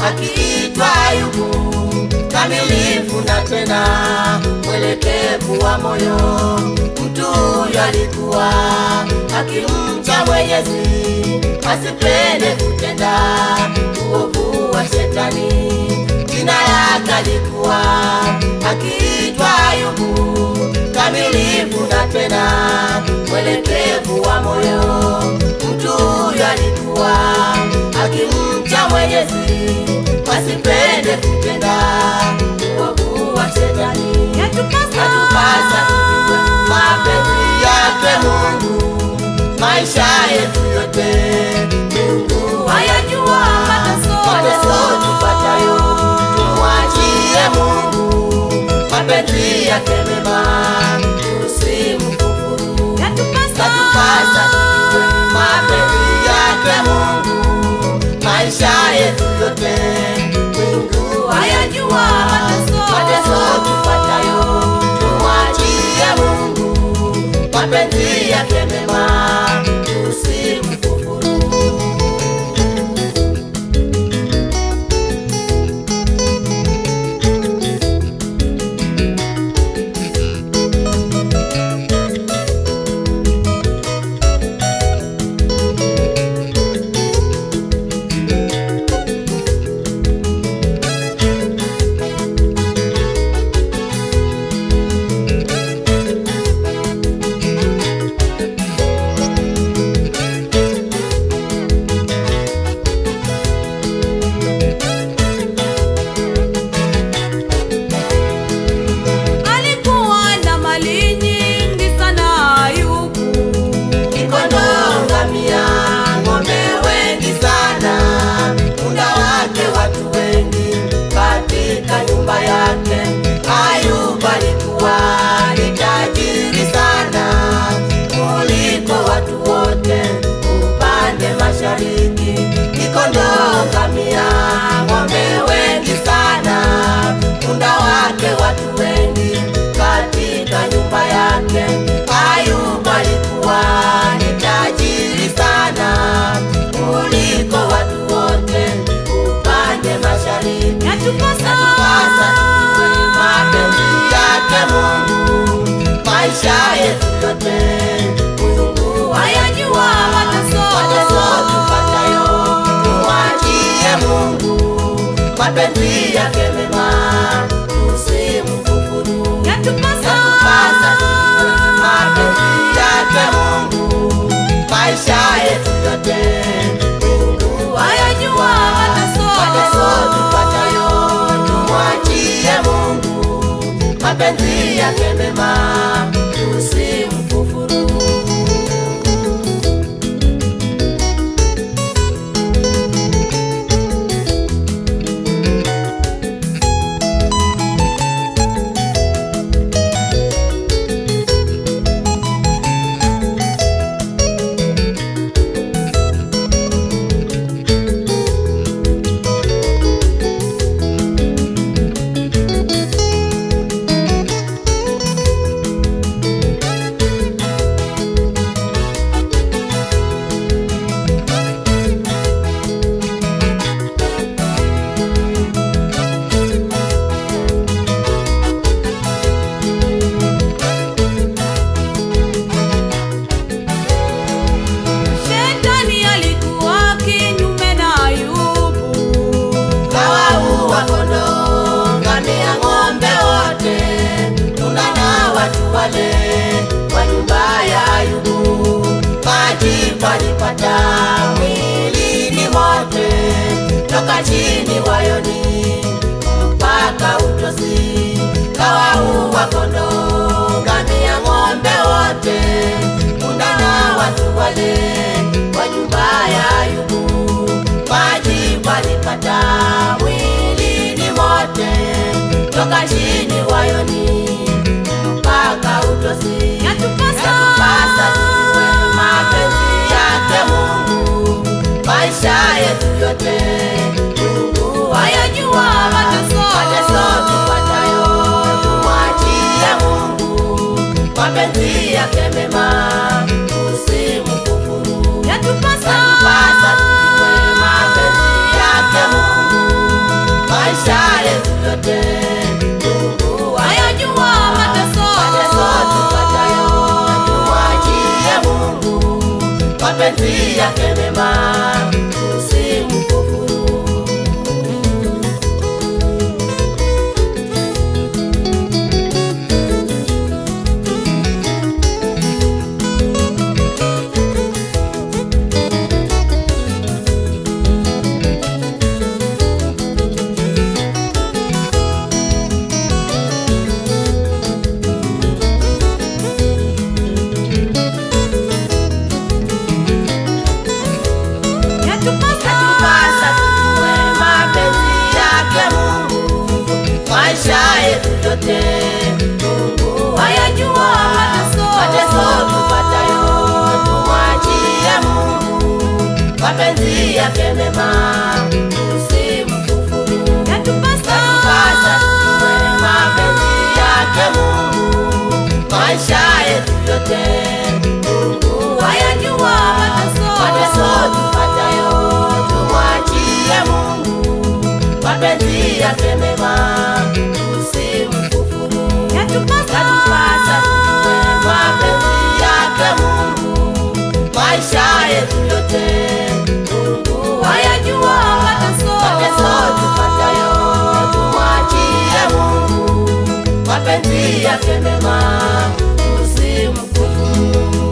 akiitwa Ayubu, kamilifu na tena mwelekevu wa moyo. Mtu huyo alikuwa akimcha Mwenyezi, asipende kutenda uovu wa Shetani. Jina lake alikuwa akiitwa Ayubu, kamilifu na tena mwelekevu wa moyo. Mtu huyo alikuwa akimcha Mwenyezi, asipende kutenda uovu wa Shetani. Yatupasa tujue mapenzi yake Mungu maisha yetu yote. Mungu hayajua mateso tupatayo, tumwachie Mungu mapenzi yake mema, tusimkufuru. Yatupasa tujue mapenzi yake Mungu maisha yetu yote. Mungu hayajua mateso tupatayo, tumwachie Mungu mapenzi yake mema, tusimkufuru. Ayubu alikuwa ni tajiri sana kuliko watu wote upande mashariki. Kondoo, ngamia, ng'ombe wengi sana, punda wake watu wengi katika nyumba yake. Ayubu alikuwa ni tajiri sana kuliko watu wote upande mashariki. Yatupasa mapenzi yake Mungu maisha yetu yote. Mungu hayajua mateso tupatayo, tumwachie Mungu mapenzi yake mema, tusimkufuru. Yatupasa tujue mapenzi yake Mungu maisha yetu yote. Mungu hayajua mateso tupatayo, tumwachie Mungu mapenzi yake mema, tusimkufuru. Kwa nyumba ya Ayubu majipu alipata mwilini mote, toka chini wayoni mpaka utosi. Kawaua kondoo, ngamia, ng'ombe wote, punda na watu wale. Kwa nyumba ya Ayubu majipu alipata mwilini mote, toka chini wayoni mpaka utosi. Yatupasa tujue mapenzi yake Mungu maisha yetu yote. Mungu hayajua mateso tupatayo, tumwachie Mungu mapenzi yake mema, tusimkufuru. Yatupasa tujue mapenzi yake Mungu mapenzi yake mema usimkufuru. Yatupasa tujue mapenzi yake Mungu, maisha yetu yote Mungu hayajua. Mateso tupatayo tumwachie Mungu, mapenzi yake mema usimkufuru. Yatupasa tujue mapenzi yake Mungu, maisha yetu yote Mungu hayajua. Mateso tupatayo tumwachie Mungu, mapenzi yake mema usimkufuru. Yatupasa tujue mapenzi yake Mungu, maisha yetu yote Mungu hayajua. Mateso tupatayo tumwachie Mungu, mapenzi yake mema usimkufuru.